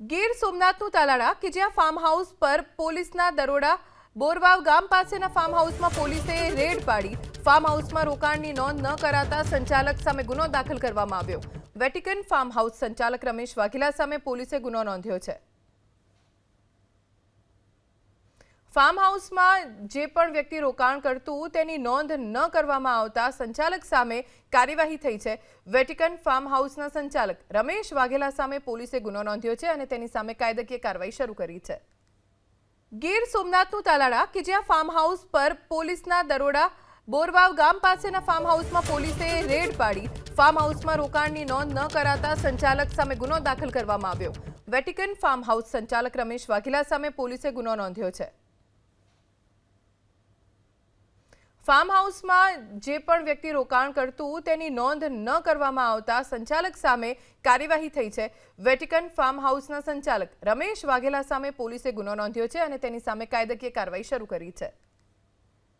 ગીર સોમનાથનું તાલાળા કે જ્યાં farm house પર પોલીસના દરોડા બોરવાવ ગામ પાસેના ફાર્મ હાઉસમાં પોલીસે રેડ પાડી ફાર્મ હાઉસમાં રોકાણની નોંધ ન કરાતા સંચાલક સામે ગુનો દાખલ કરવામાં આવ્યો। વેટિકન ફાર્મ હાઉસ સંચાલક રમેશ વાઘેલા સામે પોલીસે ગુનો નોંધ્યો છે। ફાર્મ હાઉસમાં જે પણ વ્યક્તિ રોકાણ કરતું તેની નોંધ ન કરવામાં આવતા સંચાલક સામે કાર્યવાહી થઈ છે। વેટિકન ફાર્મ હાઉસના સંચાલક રમેશ વાઘેલા સામે પોલીસે ગુનો નોંધ્યો છે અને તેની સામે કાયદાકીય કાર્યવાહી શરૂ કરી છે। ગીર સોમનાથનું તાલાળા કે જ્યાં ફાર્મ હાઉસ પર પોલીસના દરોડા બોરવાવ ગામ પાસેના ફાર્મ હાઉસમાં પોલીસે રેડ પાડી ફાર્મ હાઉસમાં રોકાણની નોંધ ન કરાતા સંચાલક સામે ગુનો દાખલ કરવામાં આવ્યો। વેટિકન ફાર્મ હાઉસ સંચાલક રમેશ વાઘેલા સામે પોલીસે ગુનો નોંધ્યો છે। ફાર્મ હાઉસમાં જે પણ વ્યક્તિ રોકાણ કરતું તેની નોંધ ન કરવામાં આવતા સંચાલક સામે કાર્યવાહી થઈ છે। વેટિકન ફાર્મ હાઉસના સંચાલક રમેશ વાઘેલા સામે પોલીસે ગુનો નોંધ્યો છે અને તેની સામે કાયદાકીય કાર્યવાહી શરૂ કરી છે।